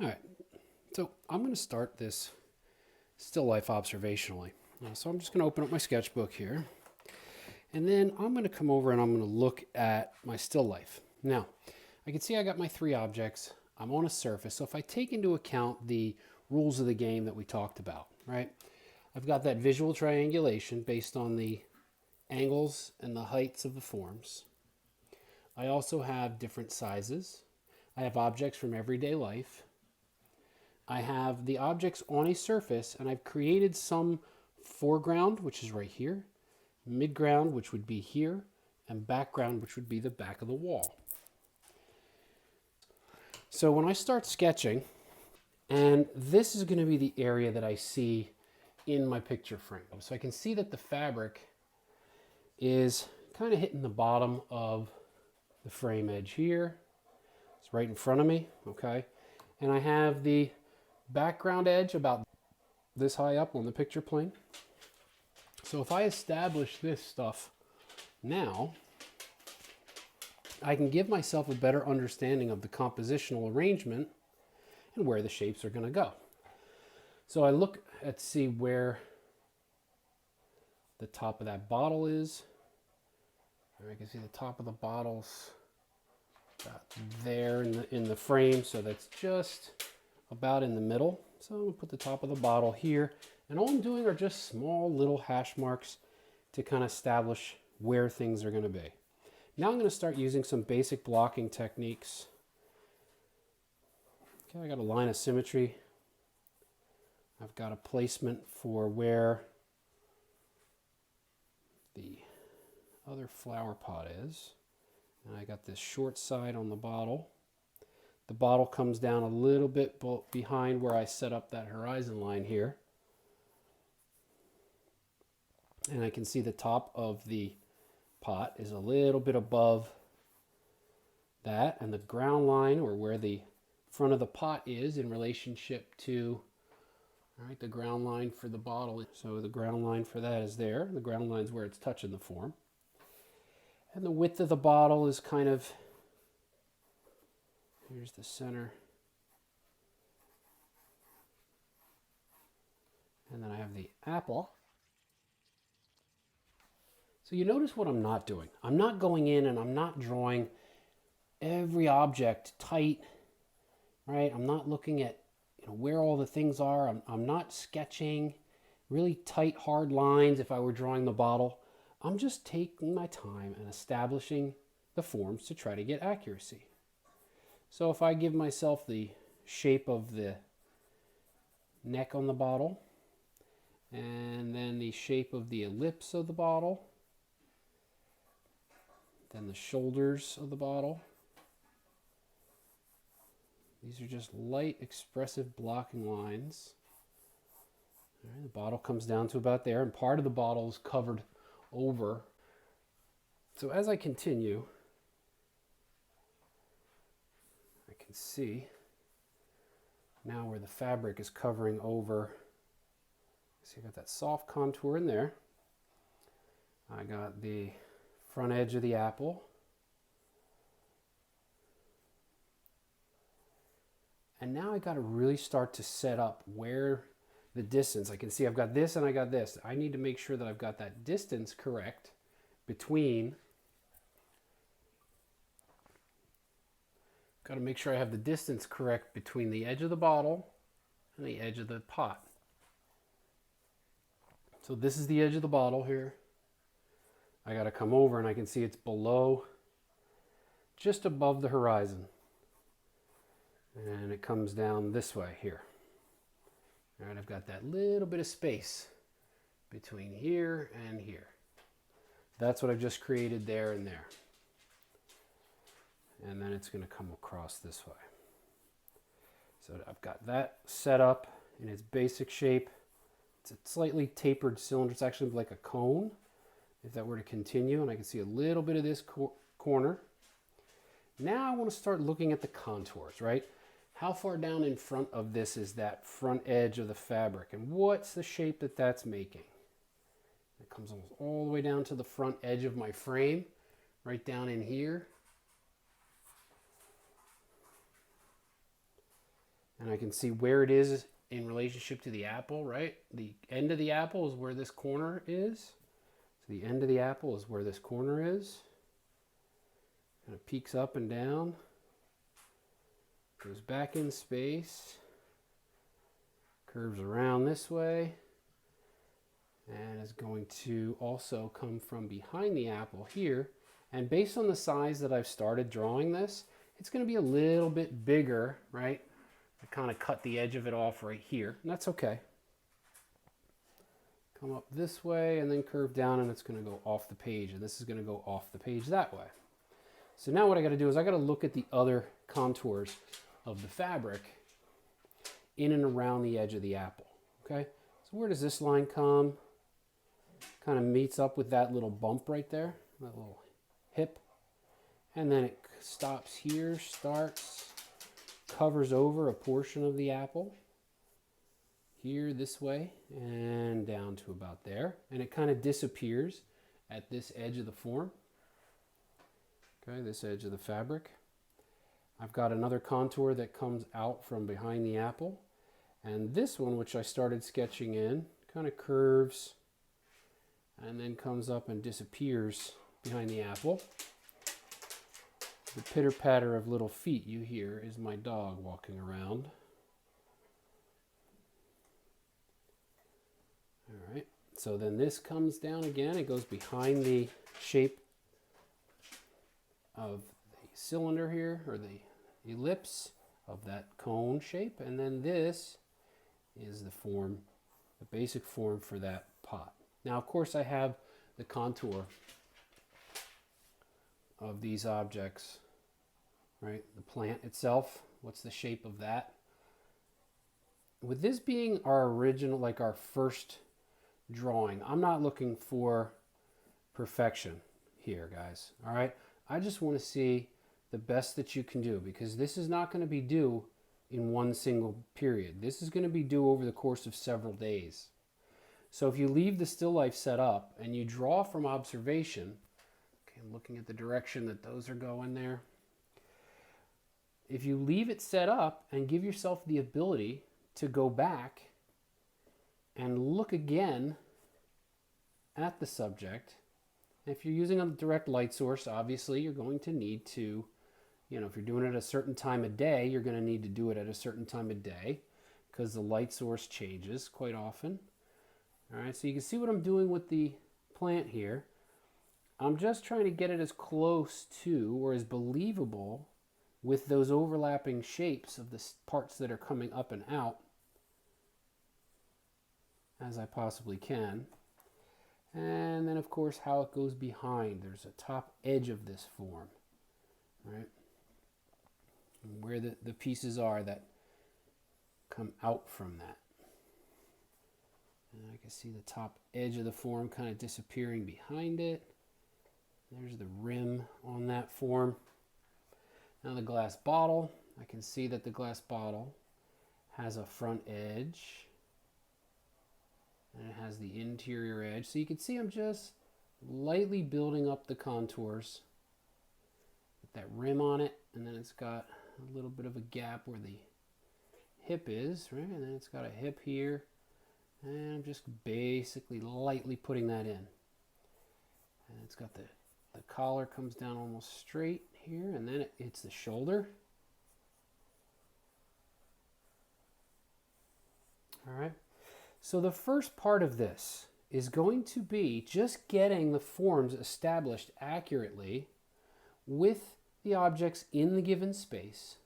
All right, so I'm going to start this still life observationally. So I'm just going to open up my sketchbook here, and then I'm going to come over and I'm going to look at my still life. Now, I can see I got my three objects. I'm on a surface, so if I take into account the rules of the game that we talked about, right? I've got that visual triangulation based on the angles and the heights of the forms. I also have different sizes. I have objects from everyday life. I have the objects on a surface, and I've created some foreground, which is right here, midground, which would be here, and background, which would be the back of the wall. So when I start sketching, and this is going to be the area that I see in my picture frame. So I can see that the fabric is kind of hitting the bottom of the frame edge here. It's right in front of me, okay? And I have the background edge about this high up on the picture plane. So if I establish this stuff now, I can give myself a better understanding of the compositional arrangement and where the shapes are going to go. So I look at see where the top of that bottle is. I can see the top of the bottle's about there in the frame, so that's just about in the middle. So I'm going to put the top of the bottle here, and all I'm doing are just small little hash marks to kind of establish where things are going to be. Now I'm going to start using some basic blocking techniques. Okay, I got a line of symmetry. I've got a placement for where the other flower pot is. And I got this short side on the bottle. The bottle comes down a little bit behind where I set up that horizon line here. And I can see the top of the pot is a little bit above that, and the ground line, or where the front of the pot is in relationship to, all right, the ground line for the bottle. So the ground line for that is there. The ground line is where it's touching the form. And the width of the bottle is kind of, here's the center. And then I have the apple. So you notice what I'm not doing. I'm not going in and I'm not drawing every object tight, right? I'm not looking at where all the things are. I'm not sketching really tight, hard lines if I were drawing the bottle. I'm just taking my time and establishing the forms to try to get accuracy. So if I give myself the shape of the neck on the bottle, and then the shape of the ellipse of the bottle, then the shoulders of the bottle. These are just light expressive blocking lines. All right, the bottle comes down to about there, and part of the bottle is covered over. So as I continue, I can see now where the fabric is covering over. See, I got that soft contour in there. I got the front edge of the apple. And now I got to really start to set up where the distance. I can see I've got this and I got this. I need to make sure that I've got that distance correct between. Got to make sure I have the distance correct between the edge of the bottle and the edge of the pot. So this is the edge of the bottle here. I got to come over and I can see it's below, just above the horizon. And it comes down this way here. All right, I've got that little bit of space between here and here. That's what I've just created there and there. And then it's going to come across this way. So I've got that set up in its basic shape. It's a slightly tapered cylinder. It's actually like a cone, if that were to continue. And I can see a little bit of this corner. Now I want to start looking at the contours, right? How far down in front of this is that front edge of the fabric? And what's the shape that that's making? It comes almost all the way down to the front edge of my frame, right down in here. And I can see where it is in relationship to the apple, right? The end of the apple is where this corner is. So the end of the apple is where this corner is. Kind of peeks up and down. Goes back in space. Curves around this way. And is going to also come from behind the apple here. And based on the size that I've started drawing this, it's going to be a little bit bigger, right? I kind of cut the edge of it off right here, and that's okay. Come up this way and then curve down, and it's going to go off the page, and this is going to go off the page that way. So now what I got to do is I got to look at the other contours of the fabric in and around the edge of the apple, okay? So where does this line come? Kind of meets up with that little bump right there, that little hip, and then it stops here, starts, covers over a portion of the apple here this way and down to about there, and it kind of disappears at this edge of the form, okay, this edge of the fabric. I've got another contour that comes out from behind the apple, and this one, which I started sketching in, kind of curves and then comes up and disappears behind the apple. The pitter-patter of little feet you hear is my dog walking around. All right, so then this comes down again. It goes behind the shape of the cylinder here, or the ellipse of that cone shape. And then this is the form, the basic form for that pot. Now, of course, I have the contour of these objects, right? The plant itself, what's the shape of that? With this being our original, like our first drawing, I'm not looking for perfection here, guys, all right? I just want to see the best that you can do, because this is not going to be due in one single period. This is going to be due over the course of several days. So if you leave the still life set up and you draw from observation, okay, I'm looking at the direction that those are going there. If you leave it set up and give yourself the ability to go back and look again at the subject, if you're using a direct light source, obviously you're going to need to, if you're doing it at a certain time of day, you're going to need to do it at a certain time of day because the light source changes quite often. All right, so you can see what I'm doing with the plant here. I'm just trying to get it as close to or as believable with those overlapping shapes of the parts that are coming up and out as I possibly can. And then, of course, how it goes behind. There's a top edge of this form, right? And where the pieces are that come out from that. And I can see the top edge of the form kind of disappearing behind it. There's the rim on that form. Now the glass bottle, I can see that the glass bottle has a front edge. And it has the interior edge. So you can see I'm just lightly building up the contours with that rim on it. And then it's got a little bit of a gap where the hip is, right? And then it's got a hip here. And I'm just basically lightly putting that in. And it's got the collar comes down almost straight here, and then it hits the shoulder. All right. So the first part of this is going to be just getting the forms established accurately with the objects in the given space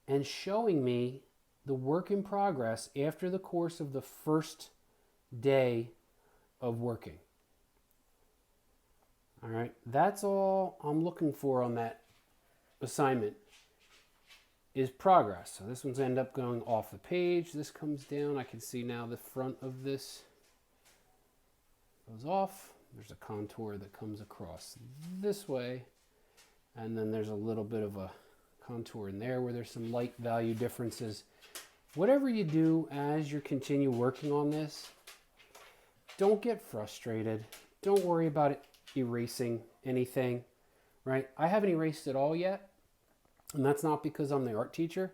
and showing me the work in progress after the course of the first day of working. All right, that's all I'm looking for on that assignment is progress. So this one's end up going off the page. This comes down. I can see now the front of this goes off. There's a contour that comes across this way. And then there's a little bit of a contour in there where there's some light value differences. Whatever you do as you continue working on this, don't get frustrated. Don't worry about it erasing anything, right? I haven't erased it all yet, and that's not because I'm the art teacher.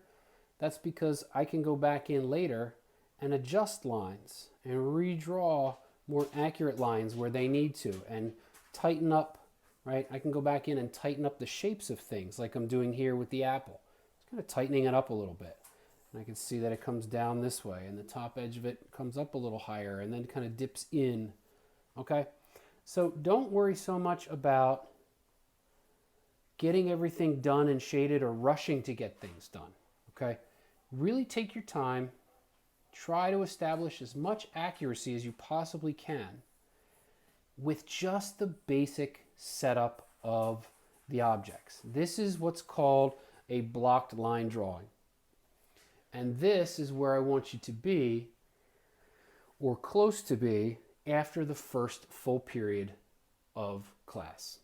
That's because I can go back in later and adjust lines and redraw more accurate lines where they need to and tighten up, right? I can go back in and tighten up the shapes of things like I'm doing here with the apple. It's kind of tightening it up a little bit. And I can see that it comes down this way and the top edge of it comes up a little higher and then kind of dips in, okay? So don't worry so much about getting everything done and shaded or rushing to get things done, okay? Really take your time. Try to establish as much accuracy as you possibly can with just the basic setup of the objects. This is what's called a blocked line drawing. And this is where I want you to be, or close to be, after the first full period of class.